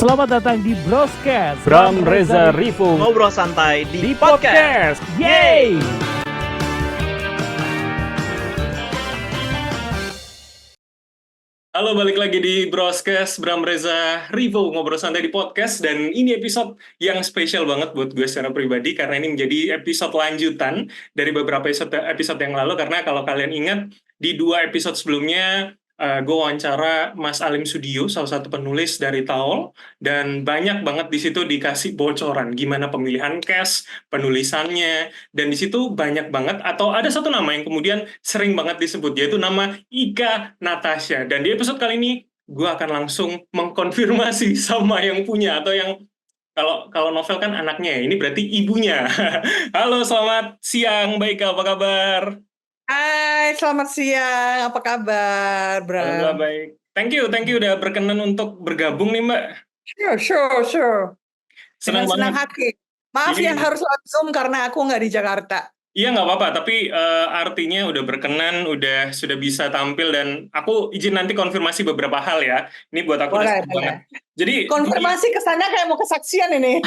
Selamat datang di Broscast Bram Reza Rivo Ngobrol santai di di podcast. Yeay! Halo, balik lagi di Broscast Bram Reza Rivo Ngobrol santai di podcast. Dan ini episode yang spesial banget buat gue secara pribadi, karena ini menjadi episode lanjutan dari beberapa episode yang lalu. Karena kalau kalian ingat, di 2 episode sebelumnya gue wawancara Mas Alim Sudio, salah satu penulis dari Taol, dan banyak banget di situ dikasih bocoran gimana pemilihan cast, penulisannya, dan di situ banyak banget, atau ada satu nama yang kemudian sering banget disebut, yaitu nama Ika Natasha. Dan di episode kali ini gue akan langsung mengkonfirmasi sama yang punya, atau yang kalau novel kan anaknya ya, ini berarti ibunya. Halo, selamat siang Mbak Ika, apa kabar? Hai, selamat siang. Apa kabar, Alhamdulillah Bram? baik. Thank you udah berkenan untuk bergabung nih Mbak. Sure. Senang Dengan senang banget. hati. Maaf ya Ini harus lewat Zoom karena aku nggak di Jakarta. Iya nggak apa-apa, tapi artinya udah berkenan, sudah bisa tampil, dan aku izin nanti konfirmasi beberapa hal ya. Ini buat aku udah Boleh, senang banget. boleh. Jadi Konfirmasi ke sana kayak mau kesaksian ini.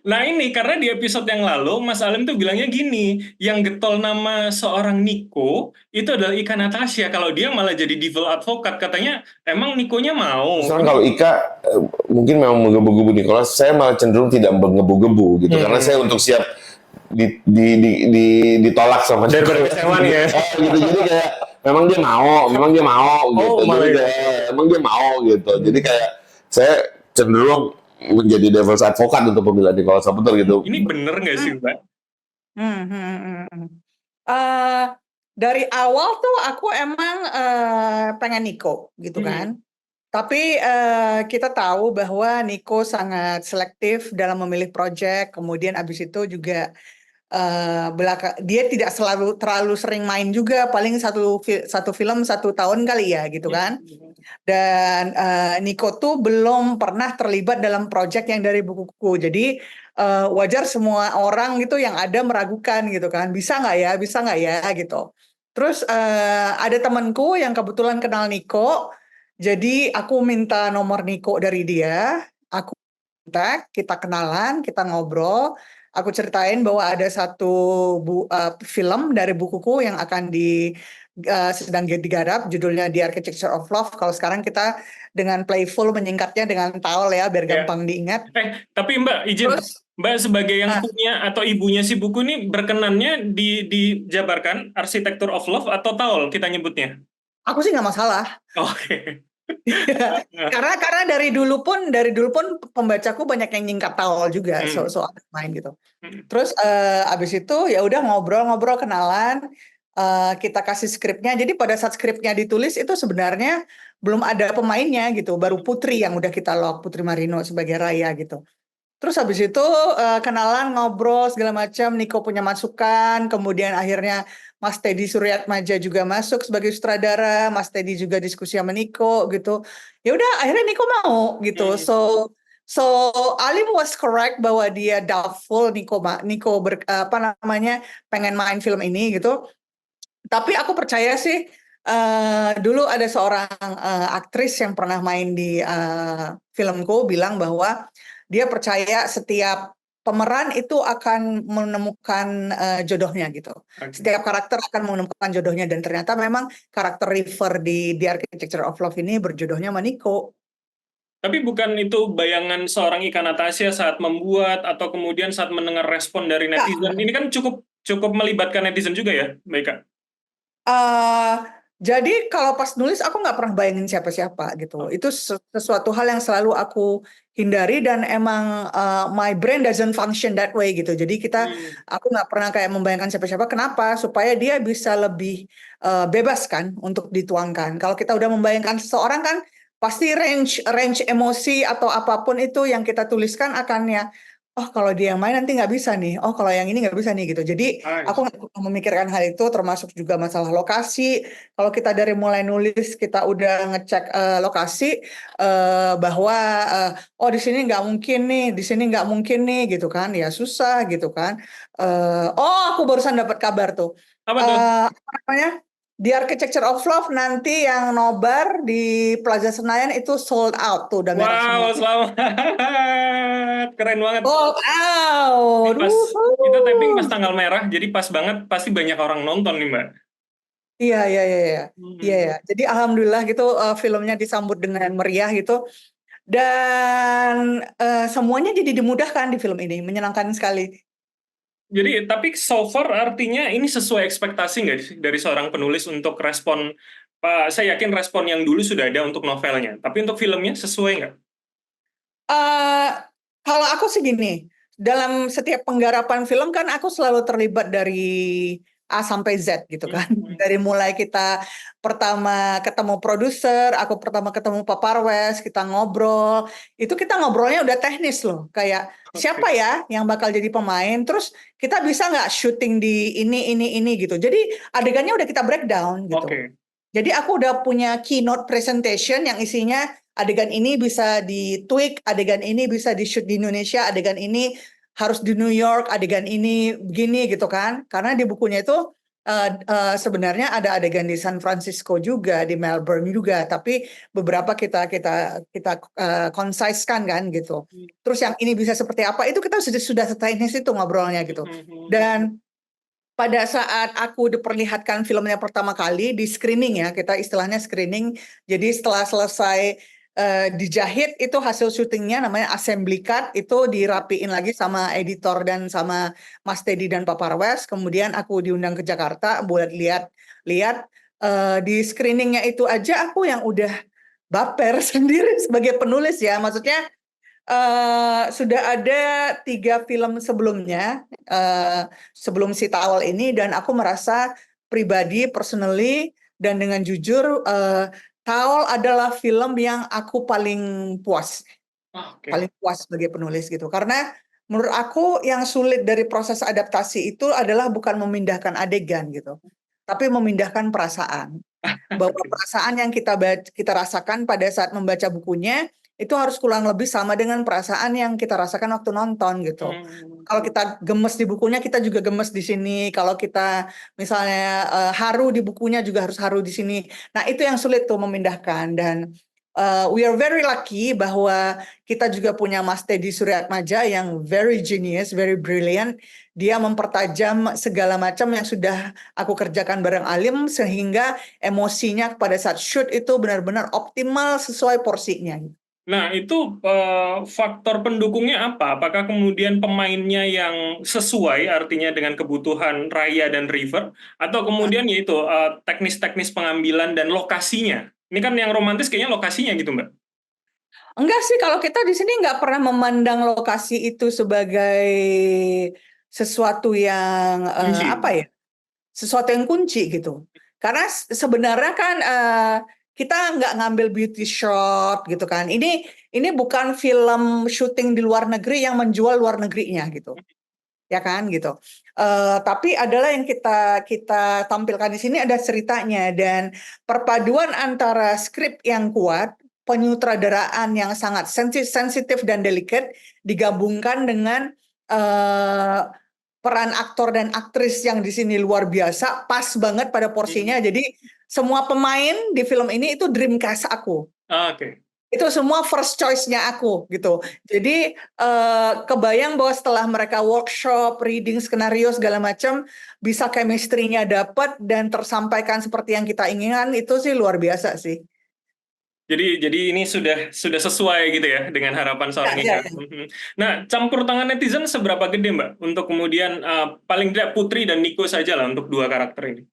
nah ini karena di episode yang lalu Mas Alim tuh bilangnya gini, yang getol nama seorang Niko itu adalah Ika Natasha. Kalau dia malah jadi devil advocate, katanya emang Nikonya mau. Misalkan kalau Ika mungkin memang menggebu-gebu Nicholas, saya malah cenderung tidak menggebu-gebu gitu, karena saya untuk siap ditolak sama Daripada kecewa nih ya. gitu. Jadi kayak memang dia mau gitu. Jadi kayak, emang dia mau gitu. Jadi kayak saya cenderung menjadi devil's advocate untuk pemilihan Nicholas Saputra gitu. Ini bener nggak sih Mbak? Dari awal tuh aku emang pengen Niko gitu kan. Tapi kita tahu bahwa Niko sangat selektif dalam memilih proyek. Kemudian abis itu juga dia tidak terlalu sering main juga. Paling satu film 1 tahun kali ya gitu kan. Dan Niko tuh belum pernah terlibat dalam proyek yang dari bukuku. Jadi wajar semua orang gitu yang ada meragukan gitu kan. Bisa nggak ya gitu. Terus ada temanku yang kebetulan kenal Niko. Jadi aku minta nomor Niko dari dia. Aku kontak, kita kenalan, kita ngobrol. Aku ceritain bahwa ada satu film dari bukuku yang akan sedang digarap, judulnya The Architecture of Love. Kalau sekarang kita dengan playful menyingkatnya dengan Taol ya, biar gampang diingat. Tapi Mbak izin, Terus, Mbak sebagai yang punya atau ibunya si buku ini berkenannya dijabarkan Architecture of Love atau Taol kita nyebutnya? aku sih nggak masalah. Oke. Karena dari dulu pun pembacaku banyak yang nyingkat Taol juga soal main gitu. Terus abis itu ya udah ngobrol kenalan, kita kasih skripnya. Jadi pada saat skripnya ditulis itu sebenarnya belum ada pemainnya gitu, baru Putri yang udah kita lock, Putri Marino sebagai Raya gitu. Terus habis itu kenalan, ngobrol segala macam, Niko punya masukan, kemudian akhirnya Mas Teddy Suryatmaja juga masuk sebagai sutradara, Mas Teddy juga diskusi sama Niko gitu. Ya udah akhirnya Niko mau gitu. So Alim was correct bahwa dia doubtful Niko pengen main film ini gitu. Tapi aku percaya sih dulu ada seorang aktris yang pernah main di filmku bilang bahwa dia percaya setiap pemeran itu akan menemukan jodohnya gitu. Setiap karakter akan menemukan jodohnya, dan ternyata memang karakter River di The Architecture of Love ini berjodohnya sama Niko. Tapi bukan itu bayangan seorang Ika Natasha saat membuat atau kemudian saat mendengar respon dari netizen. Ini kan cukup melibatkan netizen juga ya, Mbak Ika? Jadi kalau pas nulis aku nggak pernah bayangin siapa-siapa gitu. Itu sesuatu hal yang selalu aku hindari, dan emang my brain doesn't function that way gitu. Jadi aku nggak pernah kayak membayangkan siapa-siapa. Kenapa? Supaya dia bisa lebih bebas kan untuk dituangkan. Kalau kita udah membayangkan seseorang kan pasti range emosi atau apapun itu yang kita tuliskan akan ya, oh kalau dia yang main nanti nggak bisa nih, oh kalau yang ini nggak bisa nih gitu. Jadi aku nggak pernah memikirkan hal itu, termasuk juga masalah lokasi. Kalau kita dari mulai nulis kita udah ngecek lokasi bahwa oh di sini nggak mungkin nih, di sini nggak mungkin nih gitu kan, ya susah gitu kan. Oh aku barusan dapat kabar tuh. Apa tuh? Apa namanya? The Architecture of Love nanti yang nobar di Plaza Senayan itu sold out tuh, udah merek semua. Wow, selamat. Keren banget. Sold Ini out. pas kita tapping pas Wuhu. tanggal merah, jadi pas banget pasti banyak orang nonton nih, Mbak. Iya, iya, iya, iya. Iya, Hmm. ya. Jadi alhamdulillah gitu filmnya disambut dengan meriah gitu. Dan semuanya jadi dimudahkan di film ini, menyenangkan sekali. Jadi, tapi so far artinya ini sesuai ekspektasi nggak sih dari seorang penulis untuk respon, Pak? Saya yakin respon yang dulu sudah ada untuk novelnya, tapi untuk filmnya sesuai nggak? Eh, Kalau aku sih gini, dalam setiap penggarapan film kan aku selalu terlibat dari A sampai Z gitu kan. Dari mulai kita pertama ketemu produser, aku pertama ketemu Pak Parwes, kita ngobrol. Itu kita ngobrolnya udah teknis loh. Kayak siapa Oke, ya yang bakal jadi pemain, terus kita bisa nggak syuting di ini gitu. Jadi adegannya udah kita breakdown gitu. oke. Jadi aku udah punya keynote presentation yang isinya adegan ini bisa di-tweak, adegan ini bisa di-shoot di Indonesia, adegan ini harus di New York, adegan ini begini gitu kan. Karena di bukunya itu sebenarnya ada adegan di San Francisco juga, di Melbourne juga, tapi beberapa kita concise-kan kan gitu. Terus yang ini bisa seperti apa itu kita sudah seteknis itu ngobrolnya gitu. Dan pada saat aku diperlihatkan filmnya pertama kali di screening ya, kita istilahnya screening. Jadi setelah selesai dijahit itu hasil syutingnya namanya assembly cut, itu dirapiin lagi sama editor dan sama Mas Teddy dan Pak Parwes. Kemudian aku diundang ke Jakarta buat lihat di screeningnya itu aja aku yang udah baper sendiri sebagai penulis ya. Maksudnya sudah ada 3 film sebelumnya sebelum si Tawal ini, dan aku merasa pribadi, personally, dan dengan jujur, Tawal adalah film yang aku paling puas Oke. sebagai penulis gitu. Karena menurut aku yang sulit dari proses adaptasi itu adalah bukan memindahkan adegan gitu, tapi memindahkan perasaan. Bahwa perasaan yang kita rasakan pada saat membaca bukunya itu harus kurang lebih sama dengan perasaan yang kita rasakan waktu nonton gitu. Kalau kita gemes di bukunya, kita juga gemes di sini. Kalau kita misalnya haru di bukunya, juga harus haru di sini. Nah, itu yang sulit tuh memindahkan. Dan we are very lucky bahwa kita juga punya Mas Teddy Suryatmaja yang very genius, very brilliant. Dia mempertajam segala macam yang sudah aku kerjakan bareng Alim, sehingga emosinya pada saat shoot itu benar-benar optimal sesuai porsinya. Nah, itu faktor pendukungnya apa? Apakah kemudian pemainnya yang sesuai artinya dengan kebutuhan Raya dan River, atau kemudian yaitu teknis-teknis pengambilan dan lokasinya? Ini kan yang romantis kayaknya lokasinya gitu, Mbak. Enggak sih, kalau kita di sini nggak pernah memandang lokasi itu sebagai sesuatu yang Kunci. apa ya, sesuatu yang kunci gitu. Karena sebenarnya kan kita nggak ngambil beauty shot gitu kan. Ini bukan film syuting di luar negeri yang menjual luar negerinya gitu, ya kan gitu. Tapi adalah yang kita tampilkan di sini ada ceritanya, dan perpaduan antara skrip yang kuat, penyutradaraan yang sangat sensitif dan delicate, digabungkan dengan peran aktor dan aktris yang di sini luar biasa, pas banget pada porsinya. Jadi semua pemain di film ini itu dream cast aku. Oke. Itu semua first choice-nya aku gitu. Jadi kebayang bahwa setelah mereka workshop, reading skenario segala macam, bisa chemistry-nya dapat dan tersampaikan seperti yang kita inginkan, itu sih luar biasa sih. Jadi ini sudah sesuai gitu ya dengan harapan seorang Ya, Ika. Nah, campur tangan netizen seberapa gede, Mbak, untuk kemudian paling tidak Putri dan Niko saja lah untuk 2 karakter ini?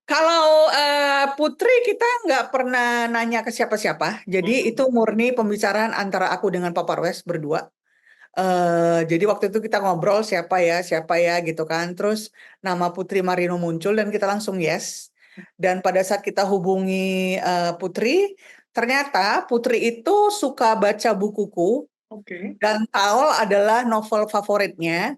Kalau Putri kita nggak pernah nanya ke siapa-siapa, jadi itu murni pembicaraan antara aku dengan Pak Parwes berdua. Jadi waktu itu kita ngobrol siapa ya gitu kan. Terus nama Putri Marino muncul dan kita langsung yes. Dan pada saat kita hubungi Putri, ternyata Putri itu suka baca bukuku Oke. dan Taol adalah novel favoritnya.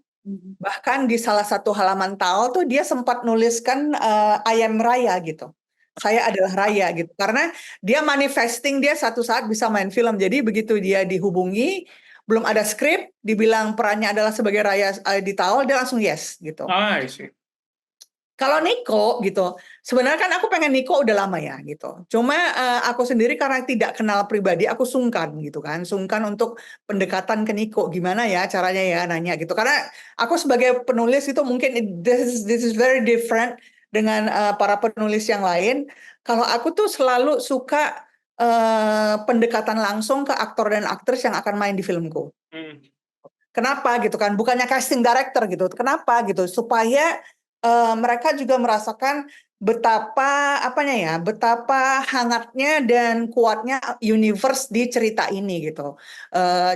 Bahkan di salah satu halaman Taol tuh dia sempat nuliskan I am Raya gitu. Saya adalah Raya gitu. Karena dia manifesting dia satu saat bisa main film. Jadi begitu dia dihubungi, belum ada skrip, dibilang perannya adalah sebagai Raya di Taol, dia langsung yes gitu. I see. Kalau Niko gitu, sebenarnya kan aku pengen Niko udah lama ya gitu. Cuma aku sendiri karena tidak kenal pribadi, aku sungkan gitu kan, sungkan untuk pendekatan ke Niko gimana ya caranya ya nanya gitu. Karena aku sebagai penulis itu mungkin this is very different dengan para penulis yang lain. Kalau aku tuh selalu suka pendekatan langsung ke aktor dan aktris yang akan main di filmku. Hmm. Kenapa gitu kan? Bukannya casting director gitu. Kenapa gitu? Supaya mereka juga merasakan betapa apanya ya, betapa hangatnya dan kuatnya universe di cerita ini gitu.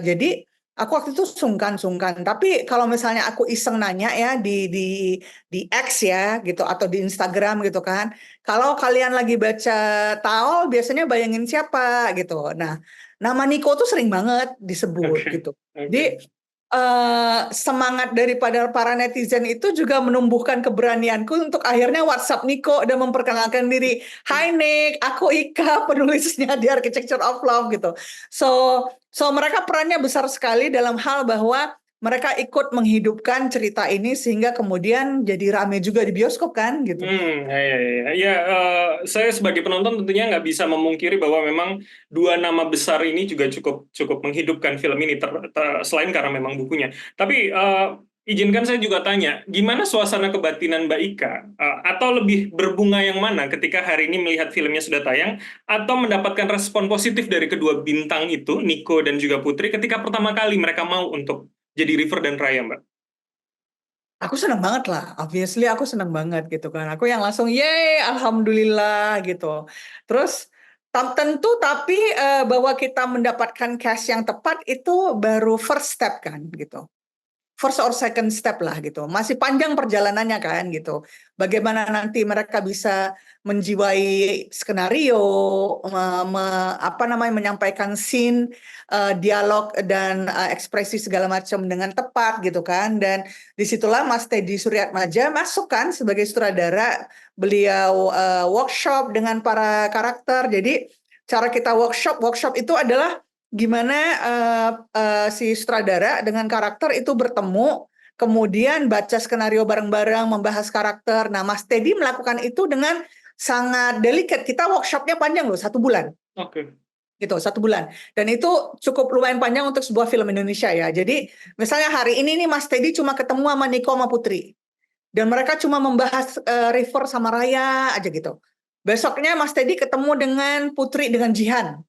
Jadi aku waktu itu sungkan. Tapi kalau misalnya aku iseng nanya ya di X ya gitu atau di Instagram gitu kan, kalau kalian lagi baca Taol biasanya bayangin siapa gitu. Nah, nama Niko tuh sering banget disebut Oke. gitu. Jadi semangat daripada para netizen itu juga menumbuhkan keberanianku untuk akhirnya WhatsApp Niko dan memperkenalkan diri. Hai Nick, aku Ika, penulisnya di Architecture of Love gitu. So mereka perannya besar sekali dalam hal bahwa mereka ikut menghidupkan cerita ini sehingga kemudian jadi rame juga di bioskop kan gitu. Saya sebagai penonton tentunya nggak bisa memungkiri bahwa memang dua nama besar ini juga cukup menghidupkan film ini selain karena memang bukunya. Tapi izinkan saya juga tanya, gimana suasana kebatinan Mbak Ika atau lebih berbunga yang mana ketika hari ini melihat filmnya sudah tayang atau mendapatkan respon positif dari kedua bintang itu, Niko dan juga Putri, ketika pertama kali mereka mau untuk jadi River dan Raya, Mbak? Aku senang banget lah, obviously aku senang banget gitu kan. Aku yang langsung, yeay, alhamdulillah gitu. Terus tentu tapi bahwa kita mendapatkan cash yang tepat itu baru first step kan gitu. First or second step lah gitu. Masih panjang perjalanannya kan gitu. Bagaimana nanti mereka bisa menjiwai skenario, menyampaikan scene, dialog dan ekspresi segala macam dengan tepat gitu kan. Dan disitulah Mas Teddy Suryatmaja masuk kan sebagai sutradara. Beliau workshop dengan para karakter. Jadi cara kita workshop itu adalah gimana si sutradara dengan karakter itu bertemu, kemudian baca skenario bareng-bareng, membahas karakter. Nah, Mas Teddy melakukan itu dengan sangat delicate. Kita workshopnya panjang loh, 1 bulan. Oke. Gitu, 1 bulan. Dan itu cukup lumayan panjang untuk sebuah film Indonesia ya. Jadi, misalnya hari ini nih Mas Teddy cuma ketemu sama Niko sama Putri. Dan mereka cuma membahas River sama Raya aja gitu. Besoknya Mas Teddy ketemu dengan Putri dengan Jihan.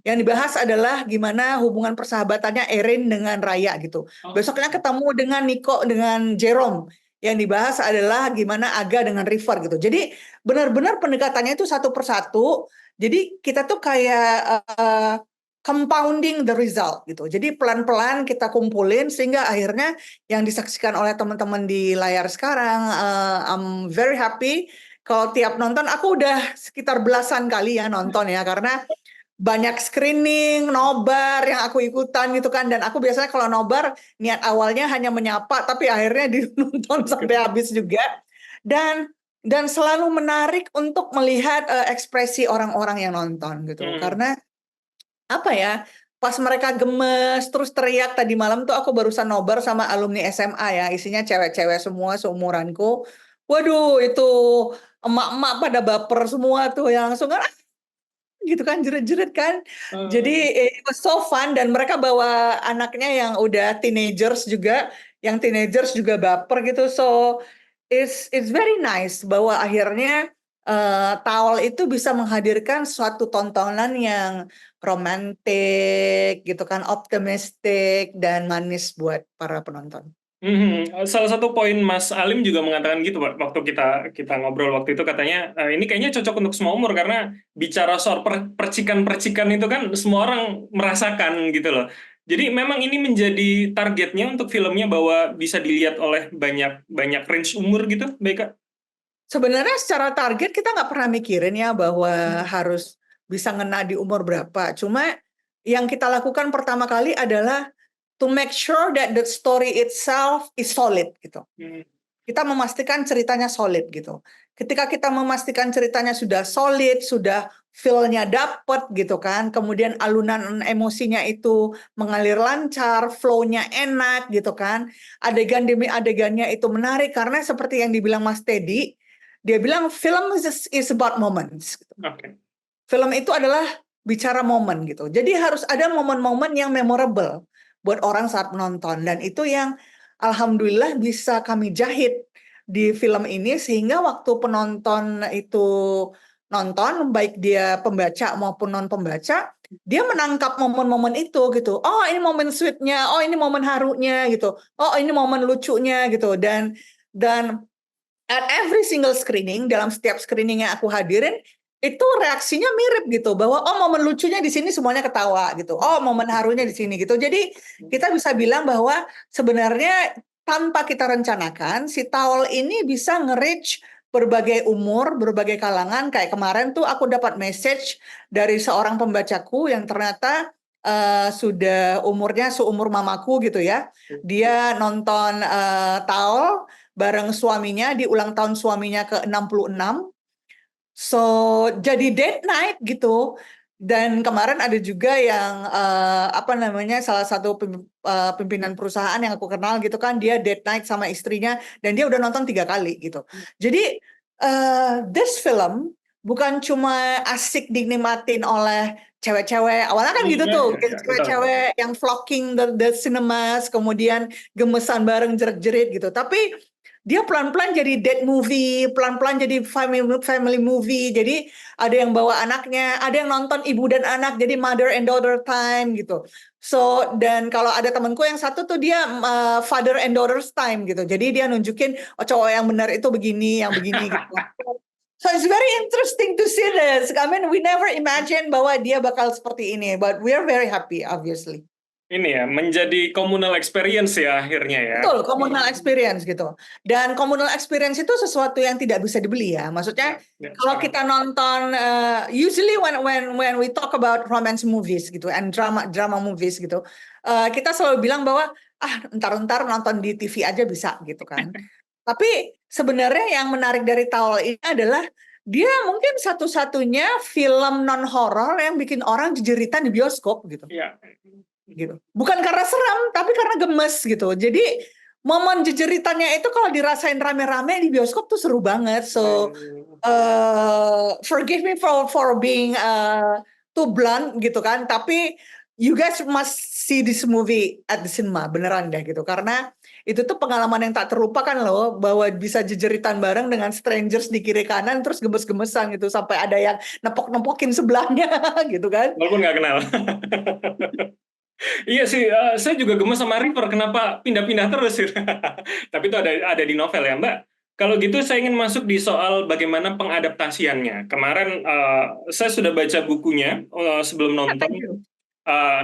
Yang dibahas adalah gimana hubungan persahabatannya Erin dengan Raya gitu. Besoknya ketemu dengan Niko dengan Jerome. Yang dibahas adalah gimana Aga dengan River gitu. Jadi benar-benar pendekatannya itu satu persatu. Jadi kita tuh kayak compounding the result gitu. Jadi pelan-pelan kita kumpulin sehingga akhirnya yang disaksikan oleh teman-teman di layar sekarang, I'm very happy. Kalau tiap nonton, aku udah sekitar belasan kali ya nonton ya, karena banyak screening, nobar yang aku ikutan gitu kan. Dan aku biasanya kalau nobar, niat awalnya hanya menyapa, tapi akhirnya dinonton sampai habis juga. Dan selalu menarik untuk melihat ekspresi orang-orang yang nonton gitu. Karena apa ya, pas mereka gemes terus teriak tadi malam tuh aku barusan nobar sama alumni SMA ya, isinya cewek-cewek semua seumuranku. Waduh, itu emak-emak pada baper semua tuh yang langsung gitu kan, jerit-jerit kan. Jadi it was so fun dan mereka bawa anaknya yang udah teenagers juga, yang teenagers juga baper gitu. So it's very nice bahwa akhirnya Taol itu bisa menghadirkan suatu tontonan yang romantis gitu kan, optimistik dan manis buat para penonton. Salah satu poin Mas Alim juga mengatakan gitu, Pak, waktu kita ngobrol waktu itu katanya ini kayaknya cocok untuk semua umur karena bicara soal percikan-percikan itu kan semua orang merasakan gitu loh. Jadi memang ini menjadi targetnya untuk filmnya bahwa bisa dilihat oleh banyak range umur gitu, baik Kak? Sebenarnya secara target kita nggak pernah mikirin ya bahwa harus bisa ngena di umur berapa. Cuma yang kita lakukan pertama kali adalah to make sure that the story itself is solid gitu. Kita memastikan ceritanya solid gitu. Ketika kita memastikan ceritanya sudah solid, sudah feel-nya dapet gitu kan, kemudian alunan emosinya itu mengalir lancar, flow-nya enak gitu kan, adegan demi adegannya itu menarik karena seperti yang dibilang Mas Teddy, dia bilang film is about moments. Oke. Film itu adalah bicara momen gitu. Jadi harus ada momen-momen yang memorable buat orang saat menonton, dan itu yang alhamdulillah bisa kami jahit di film ini, sehingga waktu penonton itu nonton, baik dia pembaca maupun non pembaca, dia menangkap momen-momen itu gitu. Oh, ini momen sweetnya, oh ini momen harunya gitu, oh ini momen lucunya gitu. Dan at every single screening, dalam setiap screening yang aku hadirin, itu reaksinya mirip gitu, bahwa oh momen lucunya di sini semuanya ketawa gitu, oh momen harunya di sini gitu. Jadi kita bisa bilang bahwa sebenarnya tanpa kita rencanakan, si Towel ini bisa nge-reach berbagai umur, berbagai kalangan. Kayak kemarin tuh aku dapat message dari seorang pembacaku yang ternyata sudah umurnya seumur mamaku gitu ya. Dia nonton Towel bareng suaminya di ulang tahun suaminya ke-66. So, jadi date night gitu. Dan kemarin ada juga yang salah satu pimpinan perusahaan yang aku kenal gitu kan, dia date night sama istrinya dan dia udah nonton 3 kali gitu. Jadi this film bukan cuma asik dinikmatin oleh cewek-cewek. Awalnya kan gitu tuh, cewek-cewek yang flocking the cinemas, kemudian gemesan bareng jerit-jerit gitu. Tapi dia pelan-pelan jadi date movie, pelan-pelan jadi family movie. Jadi ada yang bawa anaknya, ada yang nonton ibu dan anak, jadi mother and daughter time gitu. So, dan kalau ada temanku yang satu tuh dia father and daughter's time gitu. Jadi dia nunjukin, oh cowok yang benar itu begini, yang begini gitu. So it's very interesting to see this. I mean, we never imagine bahwa dia bakal seperti ini, but we are very happy, obviously. Ini ya, menjadi communal experience ya akhirnya ya. Betul, communal experience gitu. Dan communal experience itu sesuatu yang tidak bisa dibeli ya. Maksudnya kalau kita nonton, usually when we talk about romance movies gitu and drama movies gitu, kita selalu bilang bahwa entar nonton di TV aja bisa gitu kan. Tapi sebenarnya yang menarik dari Towel ini adalah dia mungkin satu-satunya film non horor yang bikin orang jejeritan di bioskop gitu. Iya. Gitu. Bukan karena seram, tapi karena gemes gitu. Jadi momen jejeritannya itu kalau dirasain rame-rame di bioskop tuh seru banget. So forgive me for being too blunt gitu kan. Tapi you guys must see this movie at the cinema, beneran deh gitu. Karena itu tuh pengalaman yang tak terlupakan loh, bahwa bisa jejeritan bareng dengan strangers di kiri kanan terus gemes-gemesan gitu, sampai ada yang nepok-nepokin sebelahnya gitu kan. Walaupun nggak kenal. Iya sih, saya juga gemes sama River, kenapa pindah-pindah terus gitu. Tapi itu ada di novel ya, Mbak. Kalau gitu saya ingin masuk di soal bagaimana pengadaptasiannya. Kemarin saya sudah baca bukunya sebelum nonton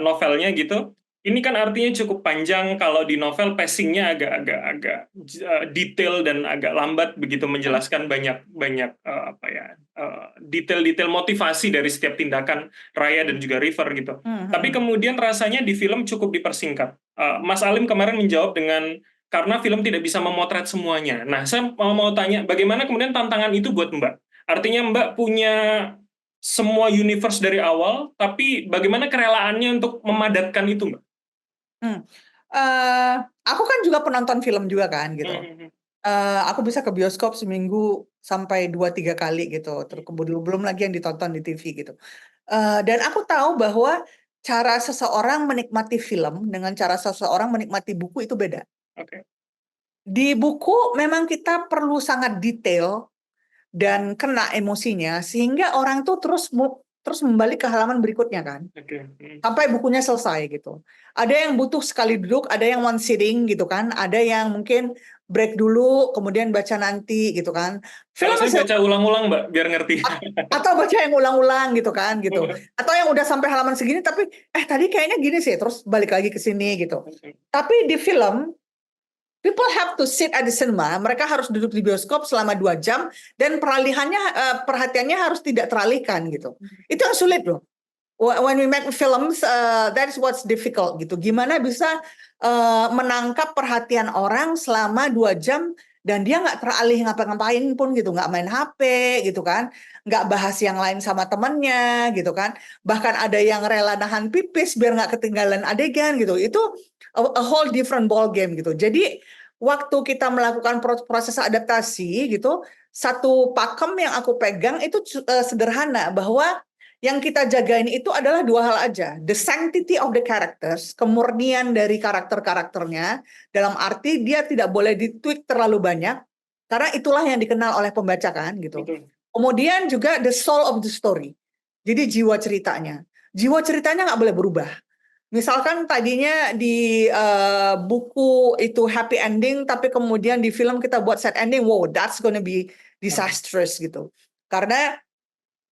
novelnya gitu. Ini kan artinya cukup panjang. Kalau di novel pacingnya agak detail dan agak lambat begitu, menjelaskan banyak detail-detail motivasi dari setiap tindakan Raya dan juga River gitu. Tapi kemudian rasanya di film cukup dipersingkat. Mas Alim kemarin menjawab dengan karena film tidak bisa memotret semuanya. Nah, saya mau tanya bagaimana kemudian tantangan itu buat Mbak? Artinya Mbak punya semua universe dari awal, tapi bagaimana kerelaannya untuk memadatkan itu, Mbak? Aku kan juga penonton film juga kan gitu. Aku bisa ke bioskop seminggu sampai 2-3 kali gitu. Terus belum lagi yang ditonton di TV gitu. Dan aku tahu bahwa cara seseorang menikmati film dengan cara seseorang menikmati buku itu beda. Oke. Di buku memang kita perlu sangat detail dan kena emosinya sehingga orang tuh terus membalik ke halaman berikutnya kan. Sampai bukunya selesai gitu. Ada yang butuh sekali duduk, ada yang one sitting gitu kan, ada yang mungkin break dulu kemudian baca nanti gitu kan. Kalau saya baca ulang-ulang Mbak biar ngerti. Atau baca yang ulang-ulang gitu kan gitu. Atau yang udah sampai halaman segini tapi tadi kayaknya gini sih, terus balik lagi ke sini gitu. Tapi di film people have to sit at the cinema. Mereka harus duduk di bioskop selama 2 jam dan perhatiannya harus tidak teralihkan gitu. Itu yang sulit loh. When we make films, that is what's difficult gitu. Gimana bisa menangkap perhatian orang selama 2 jam dan dia nggak teralih ngapa-ngapain pun gitu, nggak main HP gitu kan, nggak bahas yang lain sama temennya gitu kan. Bahkan ada yang rela nahan pipis biar nggak ketinggalan adegan gitu. Itu a whole different ball game gitu. Jadi waktu kita melakukan proses adaptasi gitu, satu pakem yang aku pegang itu sederhana, bahwa yang kita jagain itu adalah dua hal aja. The sanctity of the characters, kemurnian dari karakter-karakternya, dalam arti dia tidak boleh ditweak terlalu banyak, karena itulah yang dikenal oleh pembaca kan gitu. Betul. Kemudian juga the soul of the story. Jadi jiwa ceritanya. Jiwa ceritanya nggak boleh berubah. Misalkan tadinya di buku itu happy ending, tapi kemudian di film kita buat sad ending, wow, that's gonna be disastrous gitu. Karena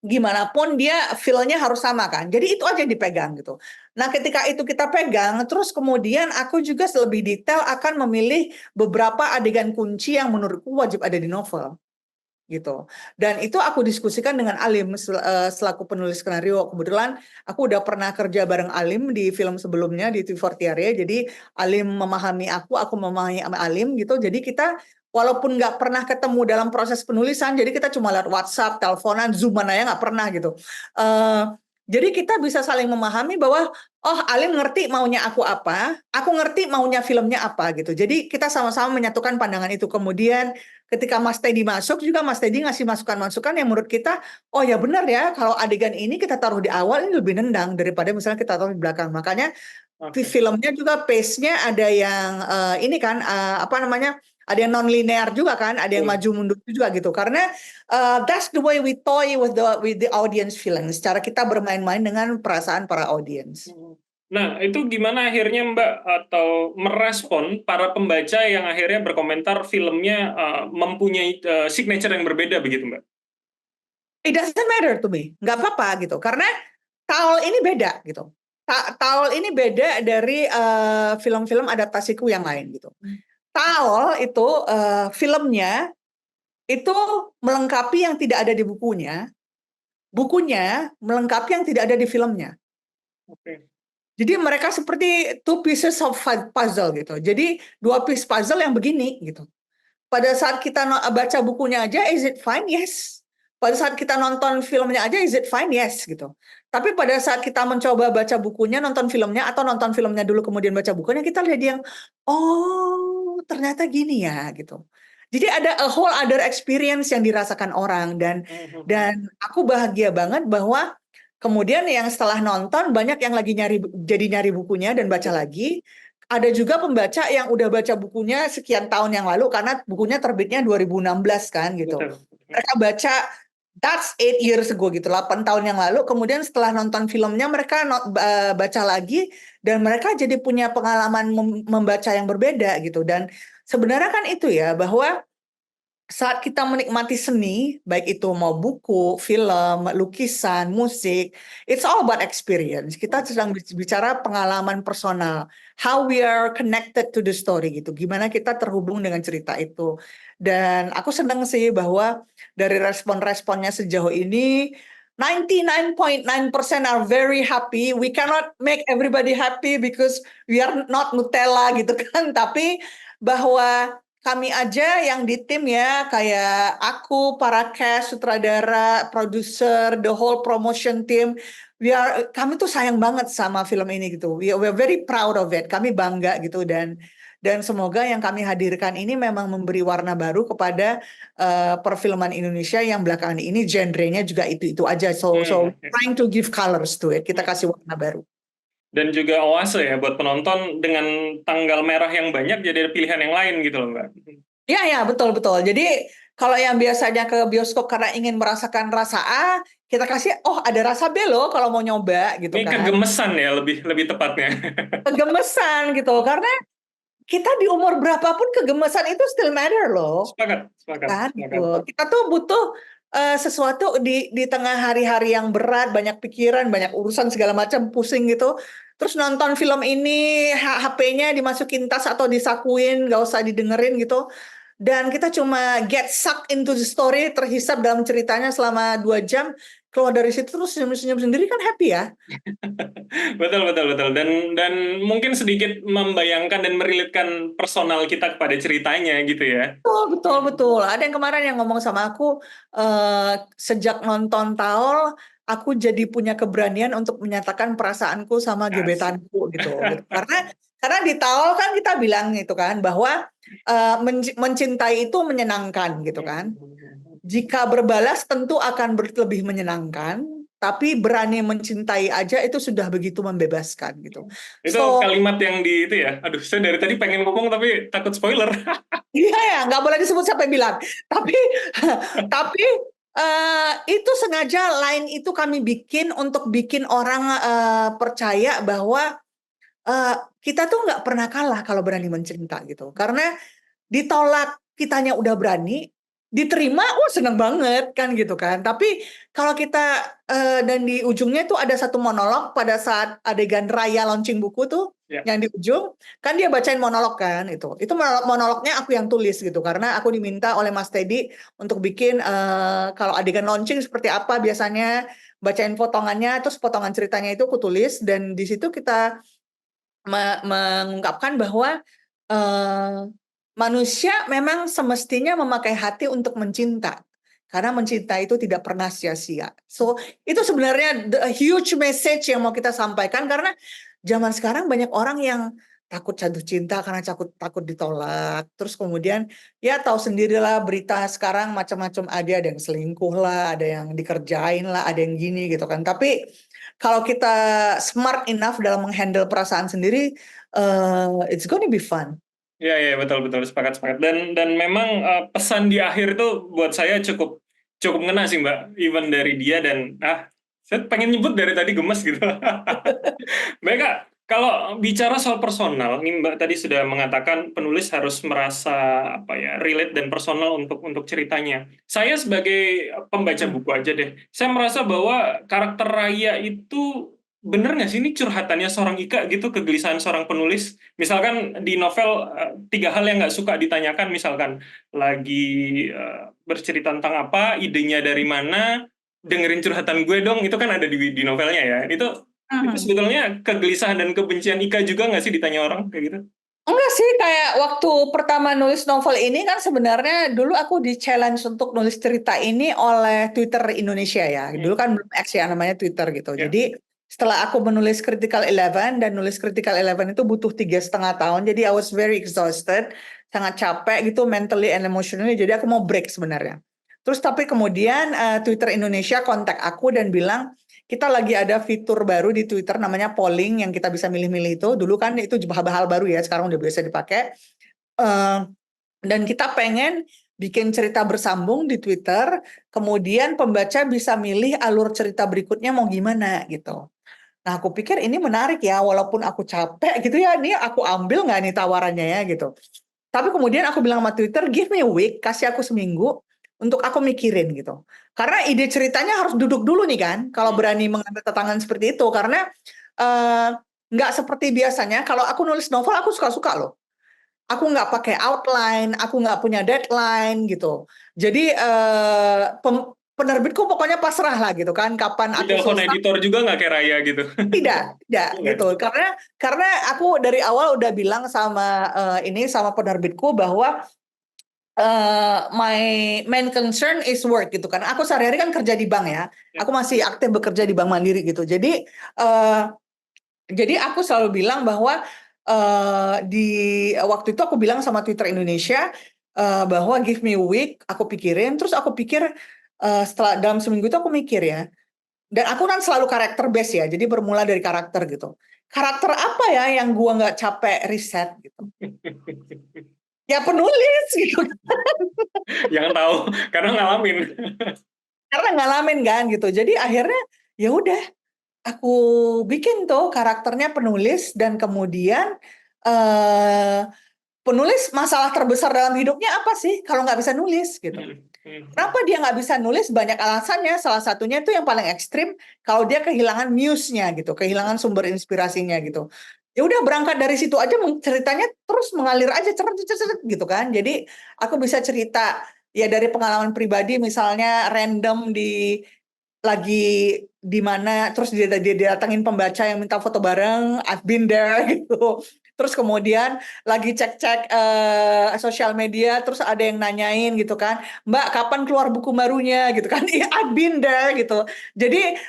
gimana pun dia feel-nya harus sama kan. Jadi itu aja yang dipegang gitu. Nah, ketika itu kita pegang, terus kemudian aku juga lebih detail akan memilih beberapa adegan kunci yang menurutku wajib ada di novel gitu. Dan itu aku diskusikan dengan Alim selaku penulis skenario. Kebetulan aku udah pernah kerja bareng Alim di film sebelumnya di T4 Jadi Alim memahami aku memahami Alim gitu. Jadi kita walaupun nggak pernah ketemu dalam proses penulisan, jadi kita cuma lihat WhatsApp, teleponan, Zoom-an aja nggak pernah gitu. Jadi kita bisa saling memahami bahwa oh Alim ngerti maunya aku apa, aku ngerti maunya filmnya apa gitu. Jadi kita sama-sama menyatukan pandangan itu. Kemudian ketika Mas Teddy masuk juga Mas Teddy ngasih masukan-masukan yang menurut kita, oh ya benar ya kalau adegan ini kita taruh di awal ini lebih nendang daripada misalnya kita taruh di belakang. Makanya di filmnya juga pace-nya ada yang ini kan apa namanya? Ada yang non-linear juga kan, ada yang maju mundur juga gitu. Karena that's the way we toy with the audience feelings. Cara kita bermain-main dengan perasaan para audience. Nah, itu gimana akhirnya Mbak atau merespon para pembaca yang akhirnya berkomentar filmnya mempunyai signature yang berbeda begitu Mbak? It doesn't matter to me, nggak apa-apa gitu. Karena Taul ini beda gitu. Taul ini beda dari film-film adaptasiku yang lain gitu. Taul itu filmnya itu melengkapi yang tidak ada di bukunya melengkapi yang tidak ada di filmnya. Oke. Jadi mereka seperti two pieces of puzzle gitu. Jadi dua piece puzzle yang begini gitu. Pada saat kita baca bukunya aja, is it fine? Yes. Pada saat kita nonton filmnya aja, is it fine? Yes gitu. Tapi pada saat kita mencoba baca bukunya, nonton filmnya, atau nonton filmnya dulu kemudian baca bukunya, kita lihat yang, oh ternyata gini ya gitu. Jadi ada a whole other experience yang dirasakan orang dan aku bahagia banget bahwa kemudian yang setelah nonton banyak yang lagi nyari bukunya dan baca lagi. Ada juga pembaca yang udah baca bukunya sekian tahun yang lalu karena bukunya terbitnya 2016 kan gitu. Mereka baca that's 8 years ago gitu, 8 tahun yang lalu. Kemudian setelah nonton filmnya mereka baca lagi dan mereka jadi punya pengalaman membaca yang berbeda gitu. Dan sebenarnya kan itu ya bahwa saat kita menikmati seni, baik itu mau buku, film, lukisan, musik, it's all about experience. Kita sedang bicara pengalaman personal, how we are connected to the story gitu. Gimana kita terhubung dengan cerita itu. Dan aku senang sih bahwa dari respon-responnya sejauh ini 99.9% are very happy. We cannot make everybody happy because we are not Nutella gitu kan. Tapi bahwa kami aja yang di tim ya, kayak aku, para cast, sutradara, produser, the whole promotion team, kami tuh sayang banget sama film ini gitu. We're very proud of it. Kami bangga gitu dan semoga yang kami hadirkan ini memang memberi warna baru kepada perfilman Indonesia yang belakangan ini genrenya juga itu aja. So trying to give colors to it. Kita kasih warna baru. Dan juga oase ya buat penonton dengan tanggal merah yang banyak jadi ada pilihan yang lain gitu loh Mbak. Iya, betul. Jadi kalau yang biasanya ke bioskop karena ingin merasakan rasa A, kita kasih ada rasa B loh kalau mau nyoba gitu ini kan. Kegemesan ya lebih tepatnya. Kegemesan gitu karena kita di umur berapapun kegemesan itu still matter loh. Sepakat. Kan, gitu. Kita tuh butuh sesuatu di tengah hari-hari yang berat, banyak pikiran, banyak urusan segala macam, pusing gitu. Terus nonton film ini, HP-nya dimasukin tas atau disakuin, nggak usah didengerin gitu. Dan kita cuma get sucked into the story, terhisap dalam ceritanya selama 2 jam. Keluar dari situ terus senyum-senyum sendiri kan happy ya. Betul. Dan mungkin sedikit membayangkan dan merelitkan personal kita kepada ceritanya gitu ya. Betul. Ada yang kemarin yang ngomong sama aku, sejak nonton Taul, aku jadi punya keberanian untuk menyatakan perasaanku sama gebetanku gitu. Karena di Taul kan kita bilang gitu kan bahwa mencintai itu menyenangkan gitu kan. jika berbalas tentu akan lebih menyenangkan, tapi berani mencintai aja itu sudah begitu membebaskan gitu. Itu So, kalimat yang di itu ya. Aduh, saya dari tadi pengen ngomong tapi takut spoiler. iya ya, nggak boleh disebut siapa yang bilang. Tapi, tapi itu sengaja line itu kami bikin untuk bikin orang percaya bahwa kita tuh nggak pernah kalah kalau berani mencinta gitu. Karena ditolak kitanya udah berani, diterima, seneng banget kan gitu kan. Tapi kalau kita dan di ujungnya tuh ada satu monolog pada saat adegan Raya launching buku tuh, Ya. yang di ujung kan dia bacain monolog kan itu monolognya aku yang tulis gitu karena aku diminta oleh Mas Teddy untuk bikin kalau adegan launching seperti apa biasanya bacain potongannya terus potongan ceritanya itu aku tulis dan di situ kita mengungkapkan bahwa manusia memang semestinya memakai hati untuk mencinta. Karena mencinta itu tidak pernah sia-sia. So, itu sebenarnya the huge message yang mau kita sampaikan. Karena zaman sekarang banyak orang yang takut jatuh cinta karena takut ditolak. Terus kemudian, ya tahu sendirilah berita sekarang macam-macam ada yang selingkuh lah, ada yang dikerjain lah, ada yang gini gitu kan. Tapi kalau kita smart enough dalam menghandle perasaan sendiri, it's gonna be fun. Ya, betul sepakat. Dan memang pesan di akhir itu buat saya cukup ngena sih Mbak, even dari dia dan saya pengen nyebut dari tadi gemes gitu. Mbak Eka, kalau bicara soal personal, nih Mbak tadi sudah mengatakan penulis harus merasa relate dan personal untuk ceritanya. Saya sebagai pembaca buku aja deh, saya merasa bahwa karakter Raya itu bener nggak sih ini curhatannya seorang Ika gitu, kegelisahan seorang penulis. Misalkan di novel 3 hal yang nggak suka ditanyakan, misalkan lagi bercerita tentang apa, idenya dari mana, dengerin curhatan gue dong, itu kan ada di novelnya ya. Itu sebetulnya kegelisahan dan kebencian Ika juga nggak sih ditanya orang kayak gitu? Enggak sih, kayak waktu pertama nulis novel ini kan sebenarnya dulu aku di-challenge untuk nulis cerita ini oleh Twitter Indonesia ya. Dulu kan belum X ya namanya Twitter gitu. Ya. Jadi setelah aku menulis Critical Eleven dan nulis Critical Eleven itu butuh 3,5 tahun. Jadi I was very exhausted, sangat capek gitu mentally and emotionally. Jadi aku mau break sebenarnya. Terus tapi kemudian Twitter Indonesia kontak aku dan bilang, kita lagi ada fitur baru di Twitter namanya polling yang kita bisa milih-milih itu. Dulu kan itu hal baru ya, sekarang udah biasa dipakai. Dan kita pengen bikin cerita bersambung di Twitter, kemudian pembaca bisa milih alur cerita berikutnya mau gimana gitu. Nah, aku pikir ini menarik ya, walaupun aku capek gitu ya, ini aku ambil nggak nih tawarannya ya gitu. Tapi kemudian aku bilang sama Twitter, give me a week, kasih aku seminggu untuk aku mikirin gitu. Karena ide ceritanya harus duduk dulu nih kan, kalau berani mengambil tantangan seperti itu. Karena nggak seperti biasanya, kalau aku nulis novel aku suka-suka loh. Aku nggak pakai outline, aku nggak punya deadline gitu. Jadi penerbitku pokoknya pasrah lah gitu kan, kapan aku Telepon selesai. editor juga nggak kayak Raya gitu? Tidak gitu. Karena aku dari awal udah bilang sama sama penerbitku bahwa my main concern is work gitu kan. Aku sehari-hari kan kerja di bank ya. Aku masih aktif bekerja di Bank Mandiri gitu. Jadi aku selalu bilang bahwa di waktu itu aku bilang sama Twitter Indonesia bahwa give me a week, aku pikirin. Terus aku pikir setelah dalam seminggu itu aku mikir ya. Dan aku kan selalu karakter base ya. Jadi bermula dari karakter gitu. Karakter apa ya yang gua nggak capek riset gitu. Ya penulis gitu. Yang tahu karena ngalamin. Karena ngalamin kan gitu. Jadi akhirnya ya udah aku bikin tuh karakternya penulis dan kemudian penulis masalah terbesar dalam hidupnya apa sih kalau nggak bisa nulis gitu. Kenapa dia nggak bisa nulis? Banyak alasannya. Salah satunya itu yang paling ekstrim kalau dia kehilangan muse-nya gitu, kehilangan sumber inspirasinya gitu. Ya udah berangkat dari situ aja ceritanya terus mengalir aja ceret gitu kan. Jadi aku bisa cerita ya dari pengalaman pribadi misalnya random lagi di mana terus dia datangin pembaca yang minta foto bareng, I've been there gitu. Terus kemudian lagi cek-cek sosial media terus ada yang nanyain gitu kan, Mbak kapan keluar buku barunya gitu kan. I've been there gitu. Jadi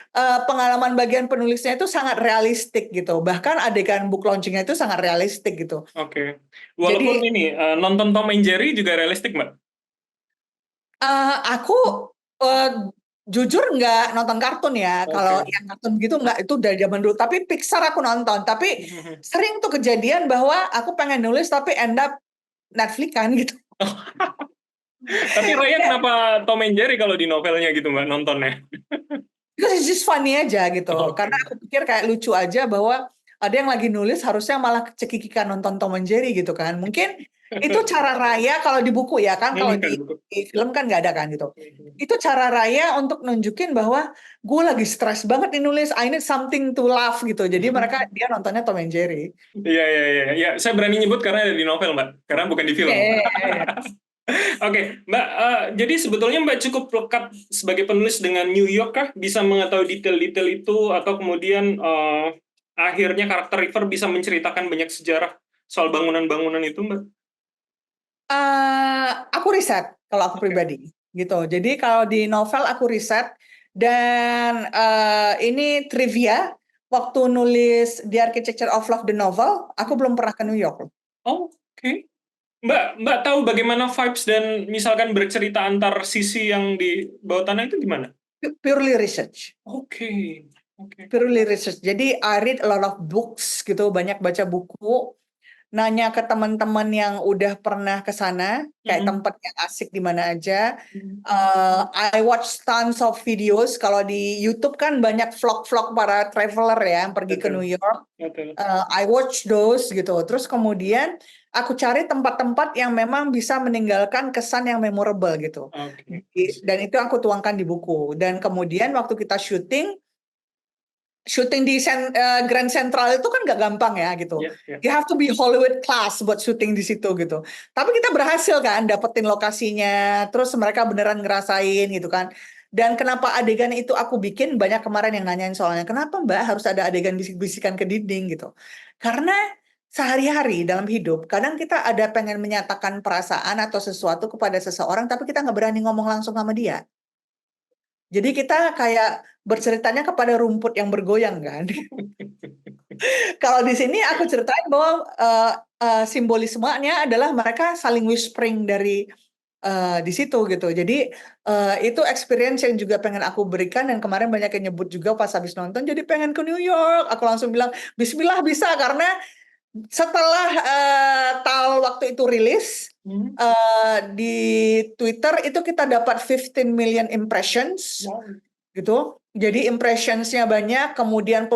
pengalaman bagian penulisnya itu sangat realistik gitu. Bahkan adegan book launchingnya itu sangat realistik gitu. Oke. Walaupun Jadi, ini nonton Tom and Jerry juga realistik, Mbak? Aku jujur nggak nonton kartun ya. Kalau Oke. yang kartun gitu nggak, itu dari zaman dulu. Tapi Pixar aku nonton. Tapi sering tuh kejadian bahwa aku pengen nulis tapi end up Netflix kan gitu. Tapi Raya kenapa Tom and Jerry kalau di novelnya gitu Mbak nontonnya? Because it's just funny aja gitu. Oke. Karena aku pikir kayak lucu aja bahwa ada yang lagi nulis harusnya malah cekikikan nonton Tom and Jerry gitu kan. Mungkin itu cara Raya kalau di buku ya kan, kalau di film kan nggak ada kan gitu. Itu cara Raya untuk nunjukin bahwa gue lagi stres banget nih nulis, I need something to laugh gitu. Jadi dia nontonnya Tom and Jerry. Iya, iya, iya. Ya, saya berani nyebut karena ada di novel, Mbak. Karena bukan di film. Iya. Oke, Mbak. Jadi sebetulnya Mbak cukup lekat sebagai penulis dengan New York kah? Bisa mengetahui detail-detail itu atau kemudian akhirnya karakter River bisa menceritakan banyak sejarah soal bangunan-bangunan itu, Mbak? Aku riset kalau aku pribadi gitu. Jadi kalau di novel aku riset dan ini trivia, waktu nulis The Architecture of Love the novel, aku belum pernah ke New York. Oke. Mbak tahu bagaimana vibes dan misalkan bercerita antar sisi yang di bawah tanah itu gimana? Purely research. Oke. Purely research. Jadi I read a lot of books gitu, banyak baca buku, nanya ke teman-teman yang udah pernah ke sana, kayak tempat yang asik di mana aja. I watch tons of videos. Kalau di YouTube kan banyak vlog-vlog para traveler ya yang pergi ke New York. I watch those gitu. Terus kemudian aku cari tempat-tempat yang memang bisa meninggalkan kesan yang memorable gitu. Dan itu aku tuangkan di buku. Dan kemudian waktu kita syuting di Grand Central itu kan gak gampang ya gitu. You have to be Hollywood class buat syuting di situ gitu. Tapi kita berhasil kan dapetin lokasinya, terus mereka beneran ngerasain gitu kan. Dan kenapa adegan itu aku bikin, banyak kemarin yang nanyain soalnya, kenapa Mbak harus ada adegan bisik-bisikan ke dinding gitu. Karena sehari-hari dalam hidup, kadang kita ada pengen menyatakan perasaan atau sesuatu kepada seseorang, tapi kita nggak berani ngomong langsung sama dia. Jadi kita kayak berceritanya kepada rumput yang bergoyang kan. Kalau di sini aku ceritain bahwa simbolismenya adalah mereka saling whispering dari di situ gitu. Jadi itu experience yang juga pengen aku berikan, dan kemarin banyak yang nyebut juga pas habis nonton, jadi pengen ke New York. Aku langsung bilang Bismillah bisa, karena setelah waktu itu rilis di Twitter itu kita dapat 15 million impressions gitu. Jadi impressionsnya banyak, kemudian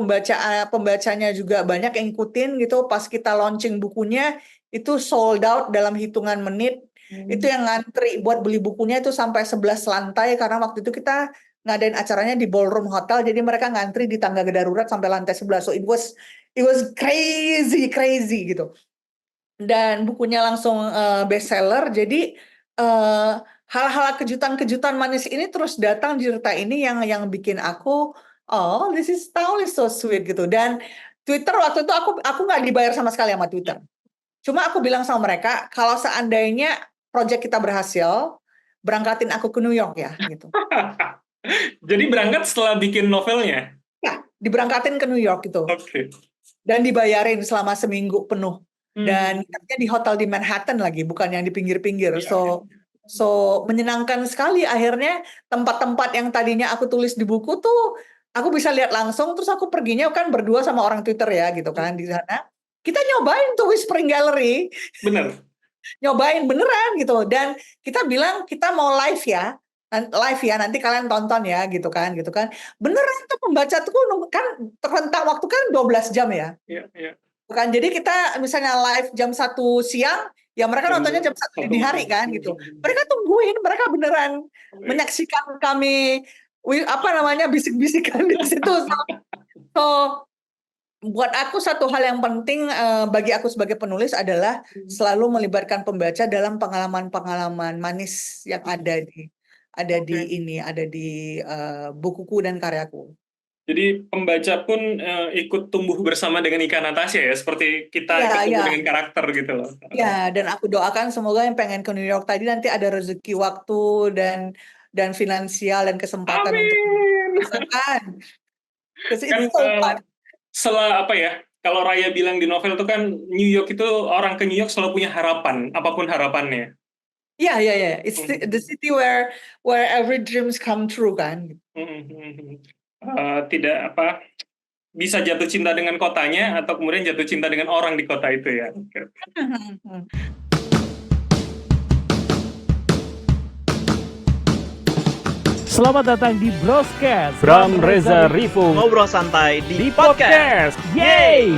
pembacanya juga banyak yang ikutin gitu. Pas kita launching bukunya itu sold out dalam hitungan menit. Itu yang ngantri buat beli bukunya itu sampai 11 lantai, karena waktu itu kita ngadain acaranya di Ballroom Hotel, jadi mereka ngantri di tangga darurat sampai lantai 11. So it was crazy gitu. Dan bukunya langsung bestseller. Jadi hal-hal kejutan-kejutan manis ini terus datang di cerita ini yang bikin aku, oh this is so sweet gitu. Dan Twitter waktu itu aku nggak dibayar sama sekali sama Twitter. Cuma aku bilang sama mereka, kalau seandainya project kita berhasil, berangkatin aku ke New York ya gitu. Jadi berangkat setelah bikin novelnya? Ya, diberangkatin ke New York gitu. Dan dibayarin selama seminggu penuh. Dan di hotel di Manhattan lagi, bukan yang di pinggir-pinggir. So menyenangkan sekali. Akhirnya tempat-tempat yang tadinya aku tulis di buku tuh aku bisa lihat langsung. Terus aku perginya kan berdua sama orang Twitter ya gitu kan di sana. Kita nyobain tuh Whispering Gallery. Bener. Nyobain beneran gitu. Dan kita bilang kita mau live ya nanti kalian tonton ya gitu kan. Beneran tuh pembaca tuh kan rentang waktu kan 12 jam ya. Iya. Bukan, jadi kita misalnya live jam 1 siang, ya mereka nontonnya jam 1 dini hari kan gitu. Mereka tungguin, mereka beneran menyaksikan kami bisik-bisikan di situ. So buat aku satu hal yang penting bagi aku sebagai penulis adalah selalu melibatkan pembaca dalam pengalaman-pengalaman manis yang ada di bukuku dan karyaku. Jadi pembaca pun ikut tumbuh bersama dengan Ika Natasha ya, seperti kita ikut dengan karakter gitu loh. Ya, dan aku doakan semoga yang pengen ke New York tadi nanti ada rezeki waktu dan finansial dan kesempatan untuk melakukan. Kalau Raya bilang di novel itu kan New York itu orang ke New York selalu punya harapan, apapun harapannya. Yeah. It's the city where every dreams come true kan. Tidak bisa jatuh cinta dengan kotanya atau kemudian jatuh cinta dengan orang di kota itu ya. Oke. Selamat datang di Broscast. Bram Reza Rivo ngobrol santai di podcast. Yeay!